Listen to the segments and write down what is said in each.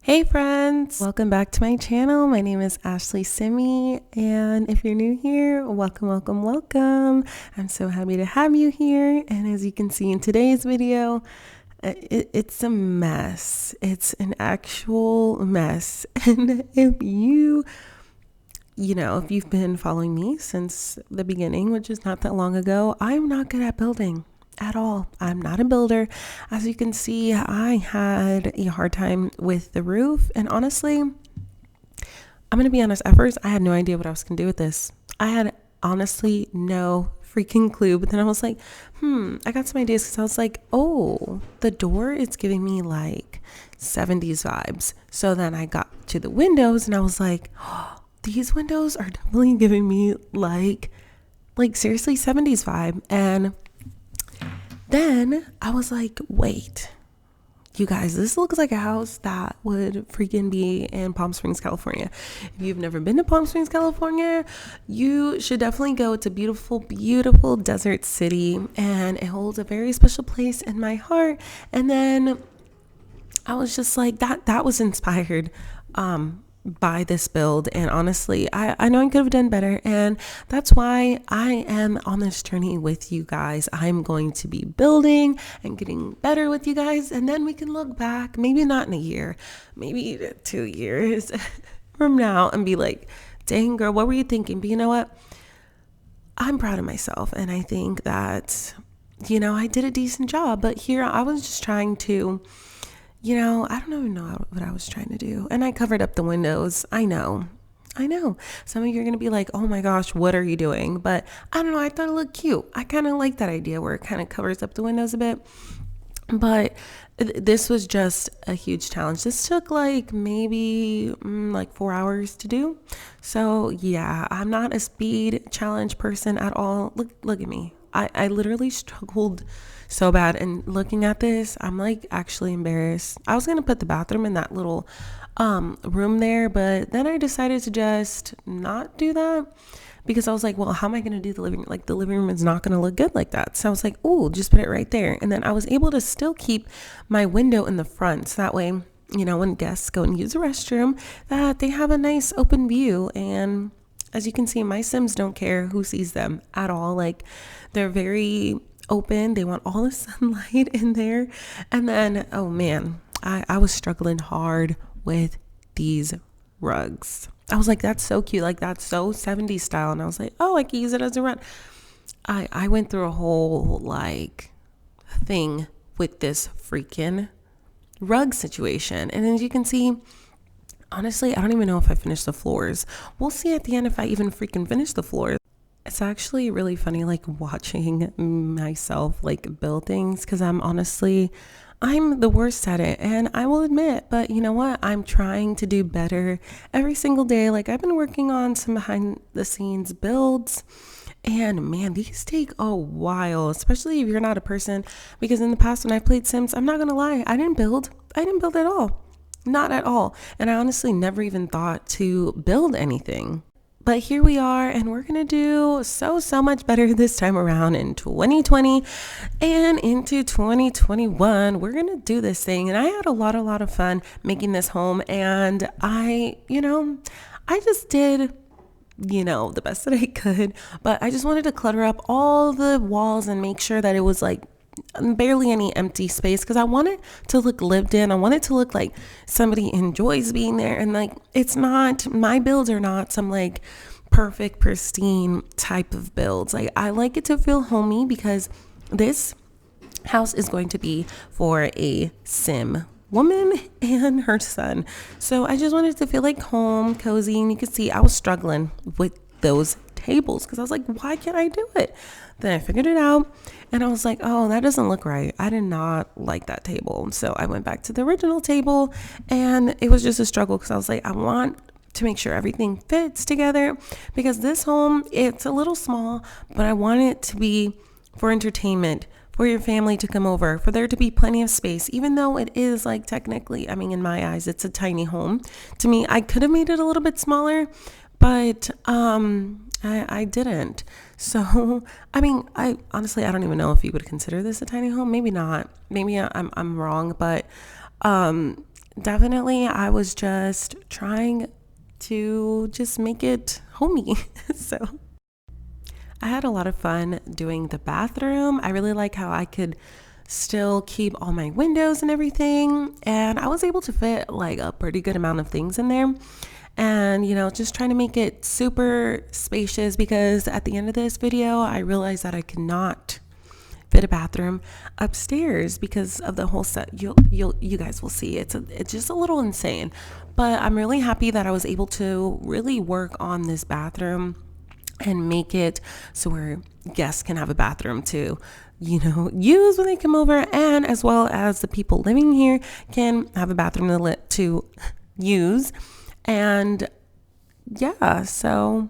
Hey friends, welcome back to my channel. My name is Ashley Simi, and if you're new here, welcome. I'm so happy to have you here. And as you can see in today's video, it's a mess. It's an actual mess. And if if you've been following me since the beginning, which is not that long ago, I'm not good at building at all. I'm not a builder. As you can see, I had a hard time with the roof, and honestly, I'm gonna be honest, at first I had no idea what I was gonna do with this. I had honestly no freaking clue, but then I was like, I got some ideas because I was like, oh, the door is giving me like 70s vibes. So then I got to the windows and I was like, oh, these windows are definitely giving me like seriously 70s vibe. And then I was like, wait, you guys, this looks like a house that would freaking be in Palm Springs, California. If you've never been to Palm Springs, California, you should definitely go. It's a beautiful, beautiful desert city, and it holds a very special place in my heart. And then I was just like, that was inspired by this build, and honestly I know I could have done better, and that's why I am on this journey with you guys. I'm going to be building and getting better with you guys, and then we can look back, maybe not in a year, maybe 2 years from now, and be like, dang girl, what were you thinking? But you know what, I'm proud of myself, and I think that I did a decent job. But here I was just trying to I don't even know what I was trying to do. And I covered up the windows. I know. Some of you are going to be like, oh my gosh, what are you doing? But I don't know. I thought it looked cute. I kind of like that idea where it kind of covers up the windows a bit. But this was just a huge challenge. This took maybe 4 hours to do. So yeah, I'm not a speed challenge person at all. Look at me. I literally struggled so bad, and looking at this, I'm actually embarrassed. I was gonna put the bathroom in that little room there, but then I decided to just not do that because I was like, well, how am I gonna do the living room? The living room is not gonna look good like that. So I was like, oh, just put it right there. And then I was able to still keep my window in the front, so that way, when guests go and use the restroom, that they have a nice open view. And as you can see, my Sims don't care who sees them at all. They're very open. They want all the sunlight in there. And then, oh man, I was struggling hard with these rugs. I was like, that's so cute. That's so 70s style. And I was like, oh, I can use it as a rug. I went through a whole thing with this freaking rug situation. And as you can see, honestly, I don't even know if I finished the floors. We'll see at the end if I even freaking finish the floors. It's actually really funny, watching myself, build things, because I'm the worst at it. And I will admit, but you know what? I'm trying to do better every single day. I've been working on some behind the scenes builds. And man, these take a while, especially if you're not a person, because in the past when I played Sims, I'm not going to lie, I didn't build at all. Not at all. And I honestly never even thought to build anything. But here we are, and we're going to do so much better this time around in 2020 and into 2021. We're going to do this thing. And I had a lot of fun making this home. And I just did, the best that I could. But I just wanted to clutter up all the walls and make sure that it was barely any empty space, because I want it to look lived in. I want it to look like somebody enjoys being there, and it's not, my builds are not some perfect pristine type of builds. I like it to feel homey, because this house is going to be for a sim woman and her son. So I just wanted it to feel like home, cozy. And you can see I was struggling with those tables because I was like, why can't I do it? Then I figured it out, and I was like, oh, that doesn't look right. I did not like that table. So I went back to the original table, and it was just a struggle because I was like, I want to make sure everything fits together, because this home, it's a little small, but I want it to be for entertainment, for your family to come over, for there to be plenty of space, even though it is technically, in my eyes, it's a tiny home. To me, I could have made it a little bit smaller, but I didn't. So, I honestly, I don't even know if you would consider this a tiny home. Maybe not. Maybe I'm wrong, but definitely I was just trying to just make it homey. So I had a lot of fun doing the bathroom. I really like how I could still keep all my windows and everything. And I was able to fit like a pretty good amount of things in there. And, just trying to make it super spacious because at the end of this video, I realized that I could not fit a bathroom upstairs because of the whole set. You guys will see. It's just a little insane. But I'm really happy that I was able to really work on this bathroom and make it so where guests can have a bathroom to, use when they come over, and as well as the people living here can have a bathroom to use. And yeah, so,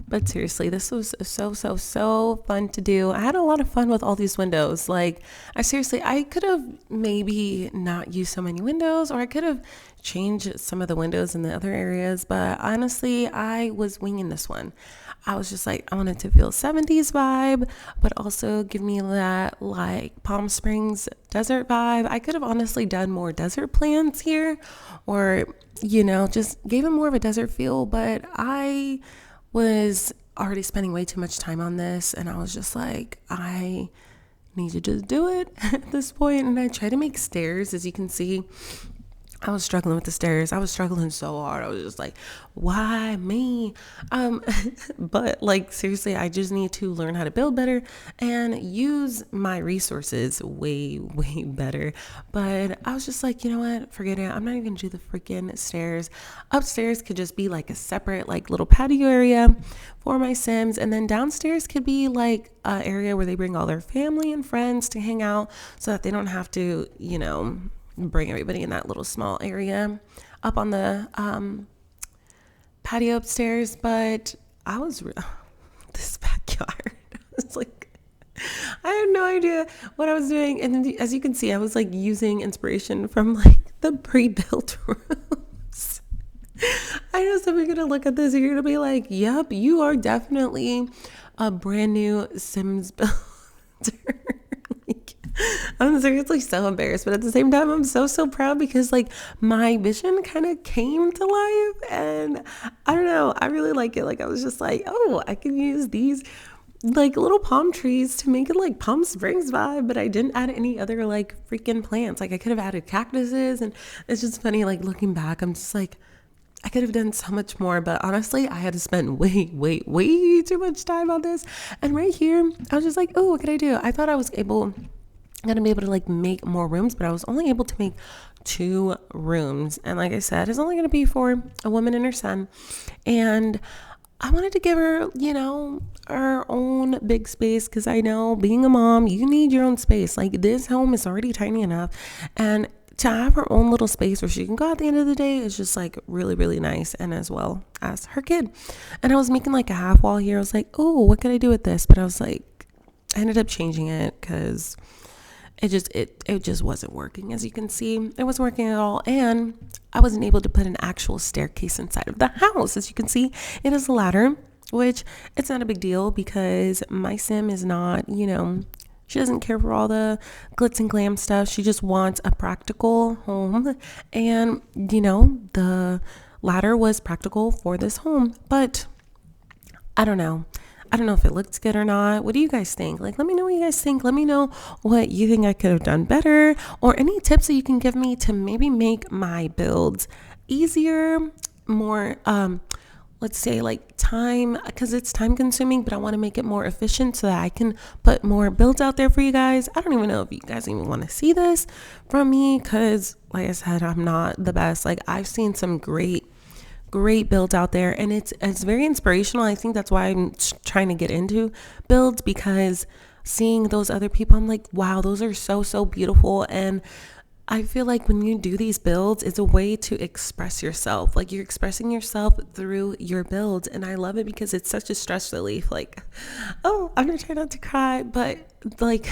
but seriously, this was so fun to do. I had a lot of fun with all these windows. Like, I could have maybe not used so many windows, or I could have changed some of the windows in the other areas. But honestly, I was winging this one. I was just like, I wanted to feel 70s vibe, but also give me that like Palm Springs desert vibe. I could have honestly done more desert plants here, or, just gave it more of a desert feel, but I was already spending way too much time on this, and I was just like, I need to just do it at this point. And I tried to make stairs. As you can see, I was struggling with the stairs. I was struggling so hard. I was just like, why me? But like, seriously, I just need to learn how to build better and use my resources way better. But I was just like, you know what? Forget it. I'm not even gonna do the freaking stairs. Upstairs could just be like a separate like little patio area for my Sims. And then downstairs could be like an area where they bring all their family and friends to hang out so that they don't have to, bring everybody in that little small area up on the patio upstairs. But I was this backyard, I was like, I had no idea what I was doing. And then, as you can see, I was like using inspiration from like the pre-built rooms. I know some people are gonna look at this and you're gonna be like, yep, you are definitely a brand new Sims builder. Like, I'm seriously so embarrassed, but at the same time, I'm so proud because like my vision kind of came to life, and I don't know, I really like it. Like, I was just like, oh, I can use these like little palm trees to make it like Palm Springs vibe, but I didn't add any other like freaking plants. Like, I could have added cactuses, and it's just funny, like looking back, I'm just like, I could have done so much more, but honestly, I had to spend way too much time on this. And right here, I was just like, oh, what could I do? I thought I was gonna be able to like make more rooms, but I was only able to make 2 rooms. And like I said, it's only gonna be for a woman and her son. And I wanted to give her, her own big space, because I know being a mom, you need your own space. Like, this home is already tiny enough, and to have her own little space where she can go at the end of the day is just like really nice, and as well as her kid. And I was making like a half wall here. I was like, oh, what can I do with this? But I was like, I ended up changing it because it just wasn't working. As you can see, it wasn't working at all. And I wasn't able to put an actual staircase inside of the house. As you can see, it is a ladder, which it's not a big deal because my Sim is not, she doesn't care for all the glitz and glam stuff. She just wants a practical home. And, the ladder was practical for this home. But I don't know. I don't know if it looks good or not. What do you guys think? Like, let me know what you guys think. Let me know what you think I could have done better, or any tips that you can give me to maybe make my builds easier, more, let's say like time, because it's time consuming, but I want to make it more efficient so that I can put more builds out there for you guys. I don't even know if you guys even want to see this from me, because like I said, I'm not the best. Like, I've seen some great builds out there, and it's very inspirational. I think that's why I'm trying to get into builds, because seeing those other people, I'm like, wow, those are so beautiful. And I feel like when you do these builds, it's a way to express yourself. Like, you're expressing yourself through your builds. And I love it because it's such a stress relief. Like, oh, I'm gonna try not to cry, but like,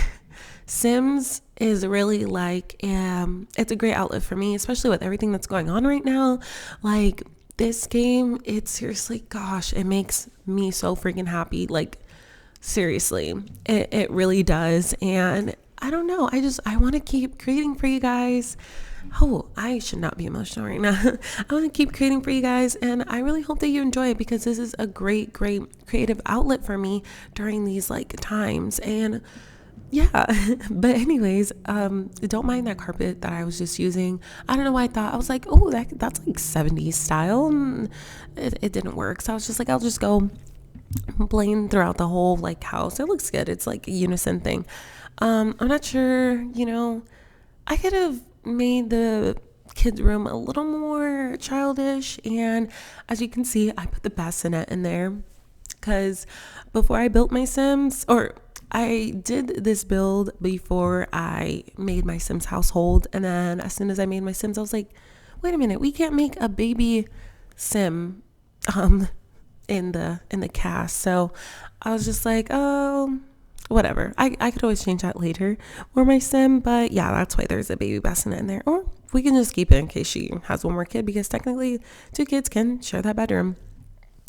Sims is really like, it's a great outlet for me, especially with everything that's going on right now. Like, this game, it seriously, gosh, it makes me so freaking happy. Like, seriously, it really does. And I don't know, I want to keep creating for you guys. Oh, I should not be emotional right now. I want to keep creating for you guys, and I really hope that you enjoy it because this is a great, great creative outlet for me during these like times. And yeah, but anyways, don't mind that carpet that I was just using. I don't know why I thought. I was like, oh, that's like 70s style, and it didn't work. So I was just like, I'll just go plain throughout the whole like house. It looks good. It's like a unison thing. I'm not sure, I could have made the kids room a little more childish, and as you can see, I put the bassinet in there because before I built my Sims, or I did this build before I made my Sims household, and then as soon as I made my Sims, I was like, wait a minute, we can't make a baby Sim in the cast. So I was just like, oh, whatever. I could always change that later for my Sim, but yeah, that's why there's a baby bassinet in there. Or we can just keep it in case she has one more kid, because technically 2 kids can share that bedroom.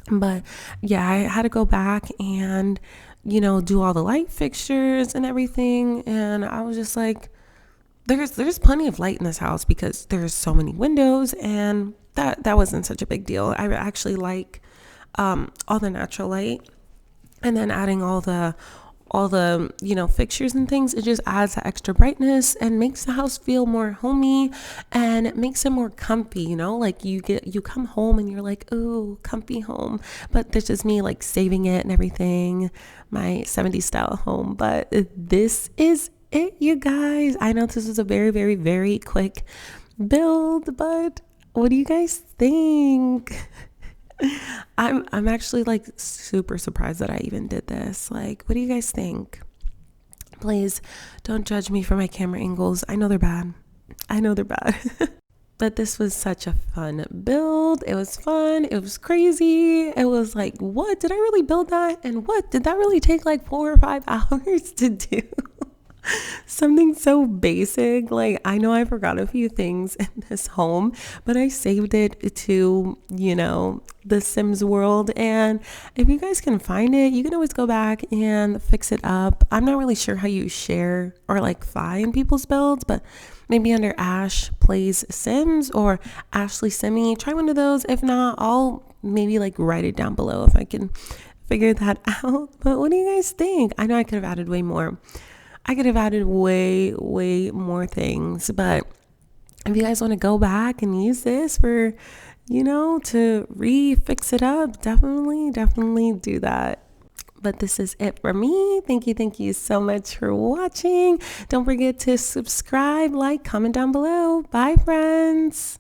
But yeah, I had to go back and do all the light fixtures and everything, and I was just like, there's plenty of light in this house because there's so many windows, and that wasn't such a big deal. I actually like all the natural light, and then adding all the fixtures and things. It just adds that extra brightness and makes the house feel more homey, and it makes it more comfy, like you come home and you're like, oh, comfy home. But this is me like saving it and everything, my 70s style home. But this is it, you guys. I know this is a very, very, very quick build, but what do you guys think? I'm actually like super surprised that I even did this. Like, what do you guys think? Please don't judge me for my camera angles. I know they're bad. But this was such a fun build. It was fun. It was crazy. It was like, what? Did I really build that? And what? Did that really take like 4 or 5 hours to do? Something so basic. Like, I know I forgot a few things in this home, but I saved it to, the Sims world. And if you guys can find it, you can always go back and fix it up. I'm not really sure how you share or like find people's builds, but maybe under Ash Plays Sims or Ashley Simmy, try one of those. If not, I'll maybe like write it down below if I can figure that out. But what do you guys think? I know I could have added way more. I could have added way, way more things, but if you guys want to go back and use this for, to fix it up, definitely do that. But this is it for me. Thank you so much for watching. Don't forget to subscribe, like, comment down below. Bye, friends.